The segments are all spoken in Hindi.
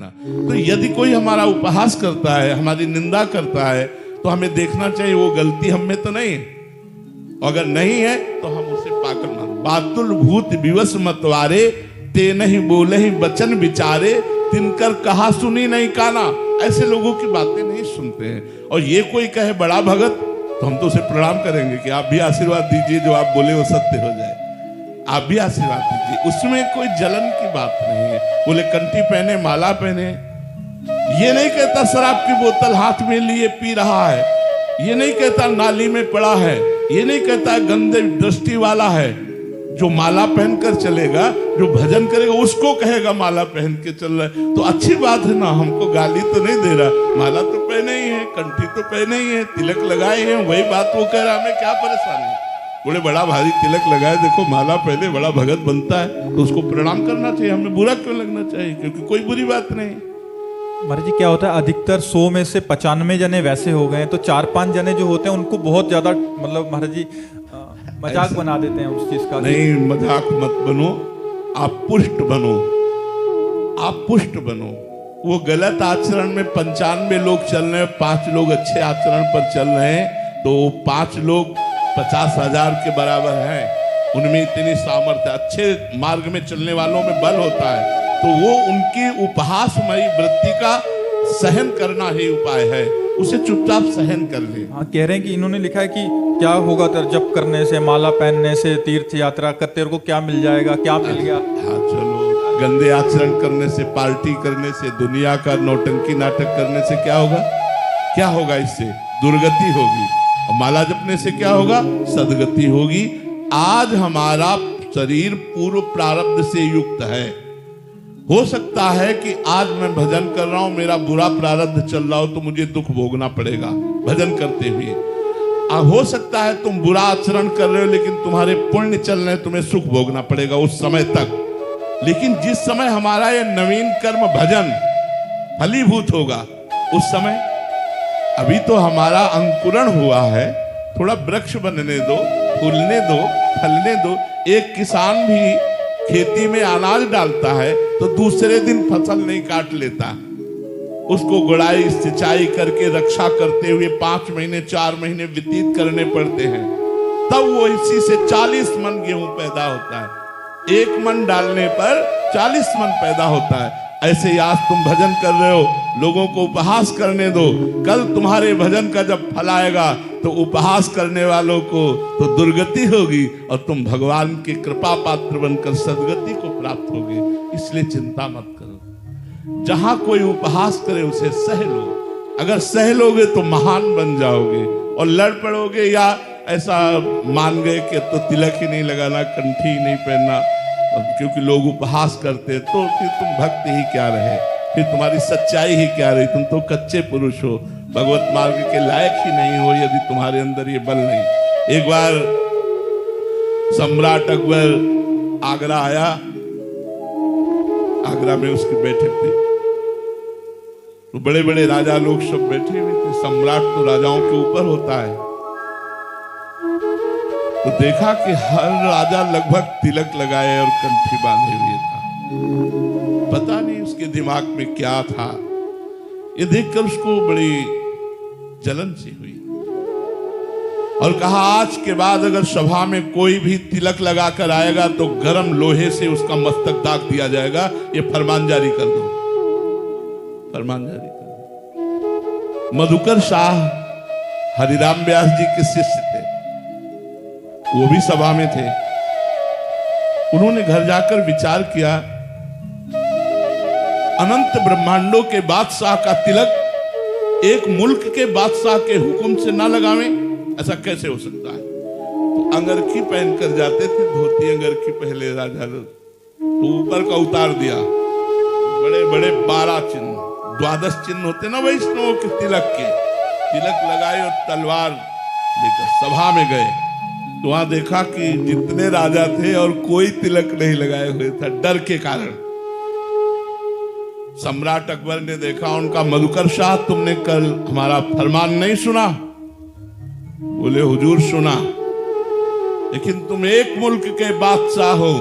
देना। तो यदि कोई हमारा उपहास करता है, हमारी निंदा करता है, तो हमें देखना चाहिए वो गलती हम में तो नहीं है। अगर नहीं है तो हम उसे पागल मान। बातुल भूत विवश मतवारे, ते नहीं बोले ही वचन विचारे, तिनकर कहा सुनी नहीं काना। ऐसे लोगों की बातें नहीं सुनते हैं। और ये कोई कहे बड़ा भगत, तो हम तो उसे प्रणाम करेंगे कि आप भी आशीर्वाद दीजिए, जो आप बोले वो सत्य हो जाए, आप भी आशीर्वाद दीजिए। उसमें कोई जलन की बात नहीं है। बोले कंठी पहने, माला पहने, ये नहीं कहता शराब की बोतल हाथ में लिए पी रहा है, ये नहीं कहता नाली में पड़ा है, ये नहीं कहता गंदे दृष्टि वाला है। जो माला पहनकर चलेगा, जो भजन करेगा, उसको कहेगा माला पहन के चल रहा है, तो अच्छी बात है ना। हमको गाली तो नहीं दे रहा। माला तो पहने ही है, कंठी तो पहने ही है, तिलक लगाए हैं, वही बात वो कह रहा, हमें क्या परेशानी। बोले बड़ा भारी तिलक लगाए, देखो माला पहले बड़ा भगत बनता है, तो उसको प्रणाम करना चाहिए, हमें बुरा क्यों लगना चाहिए, क्योंकि कोई बुरी बात नहीं। महाराज जी क्या होता है, अधिकतर 100 में से 95 जने वैसे हो गए, तो 4-5 जने जो होते हैं उनको बहुत ज्यादा मतलब महाराज जी मजाक बना देते हैं उस चीज का। नहीं, मजाक मत बनो, आप पुष्ट बनो, आप पुष्ट बनो। वो गलत आचरण में 95 लोग चल रहे हैं, 5 लोग अच्छे आचरण पर चल रहे हैं, तो 5 लोग 50,000 के बराबर हैं। उनमें इतनी सामर्थ्य, अच्छे मार्ग में चलने वालों में बल होता है, तो वो उनकी उपहासमयी वृत्ति का सहन करना ही उपाय है। उसे चुपचाप सहन कर ले। हाँ, कह रहे हैं कि इन्होंने लिखा है कि क्या होगा जप करने से, माला पहनने से, तीर्थ यात्रा करते को क्या मिल जाएगा, क्या मिल गया। हाँ चलो, गंदे आचरण करने से, पार्टी करने से, दुनिया का नौटंकी नाटक करने से क्या होगा? क्या होगा? इससे दुर्गति होगी। और माला जपने से क्या होगा? सदगति होगी। आज हमारा शरीर पूर्व प्रारब्ध से युक्त है। हो सकता है कि आज मैं भजन कर रहा हूं, मेरा बुरा प्रारब्ध चल रहा हो, तो मुझे दुख भोगना पड़ेगा भजन करते हुए। हो सकता है तुम बुरा आचरण कर रहे हो, लेकिन तुम्हारे पुण्य चल रहे हैं, तुम्हें सुख भोगना पड़ेगा उस समय तक। लेकिन जिस समय हमारा ये नवीन कर्म भजन फलीभूत होगा, उस समय, अभी तो हमारा अंकुरण हुआ है, थोड़ा वृक्ष बनने दो, फूलने दो, फलने दो। एक किसान भी खेती में अनाज डालता है तो दूसरे दिन फसल नहीं काट लेता, उसको गुड़ाई सिंचाई करके रक्षा करते हुए 5 महीने 4 महीने व्यतीत करने पड़ते हैं, तब वो इसी से 40 मन गेहूं पैदा होता है। 1 मन डालने पर 40 मन पैदा होता है। ऐसे ही आज तुम भजन कर रहे हो, लोगों को उपहास करने दो। कल तुम्हारे भजन का जब फल आएगा तो उपहास करने वालों को तो दुर्गति होगी, और तुम भगवान के कृपा पात्र बनकर सदगति को प्राप्त होगे। इसलिए चिंता मत करो। जहां कोई उपहास करे उसे सह लो। अगर सह लोगे तो महान बन जाओगे। और लड़ पड़ोगे या ऐसा मान गए कि तो तिलक ही नहीं लगाना, कंठी ही नहीं पहनना, क्योंकि लोग उपहास करते, तो फिर तुम भक्ति ही क्या रहे, फिर तुम्हारी सच्चाई ही क्या रही। तुम तो कच्चे पुरुष हो, भगवत मार्ग के लायक ही नहीं हो, यदि तुम्हारे अंदर ये बल नहीं। एक बार सम्राट अकबर आगरा आया, आगरा में उसकी बैठक थी, तो बड़े बड़े राजा लोग सब बैठे हुए थे। सम्राट तो राजाओं के ऊपर होता है, तो देखा कि हर राजा लगभग तिलक लगाए और कंठी बांधे हुए था। पता नहीं उसके दिमाग में क्या था। ये देखकर उसको बड़ी जलन सी हुई और कहा, आज के बाद अगर सभा में कोई भी तिलक लगाकर आएगा तो गरम लोहे से उसका मस्तक दाग दिया जाएगा। ये फरमान जारी कर दो, फरमान जारी कर दो। मधुकर शाह हरिराम व्यास जी के शिष्य थे, वो भी सभा में थे। उन्होंने घर जाकर विचार किया, अनंत ब्रह्मांडों के बादशाह का तिलक एक मुल्क के बादशाह के हुक्म से ना लगावें, ऐसा कैसे हो सकता है। तो अंगरखी पहनकर जाते थे, धोती अंगरखी पहले राजा लोग, तो ऊपर का उतार दिया, बड़े बड़े 12 चिन्ह, 12 चिन्ह होते ना वैष्णवों के तिलक के, तिलक लगाए और तलवार लेकर सभा में गए। तो वहां देखा कि जितने राजा थे और कोई तिलक नहीं लगाए हुए था, डर के कारण। सम्राट अकबर ने देखा, उनका, मधुकर शाह तुमने कल हमारा फरमान नहीं सुना? बोले हुजूर सुना, लेकिन तुम एक मुल्क के बादशाह हो,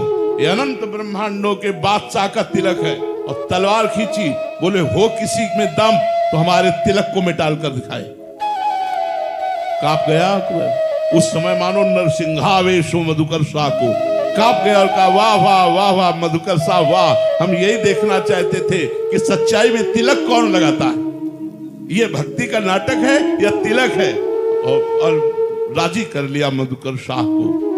ये अनंत ब्रह्मांडों के बादशाह का तिलक है, और तलवार खींची बोले हो किसी में दम तो हमारे तिलक को मिटाल कर दिखाए। कांप गया अकबर। उस समय मानो नरसिंहावेश हो मधुकर शाह को, कांप गया और कहा वाह वाह वाह वाह मधुकर शाह वाह, हम यही देखना चाहते थे कि सच्चाई में तिलक कौन लगाता है, ये भक्ति का नाटक है या तिलक है। और राजी कर लिया मधुकर शाह को।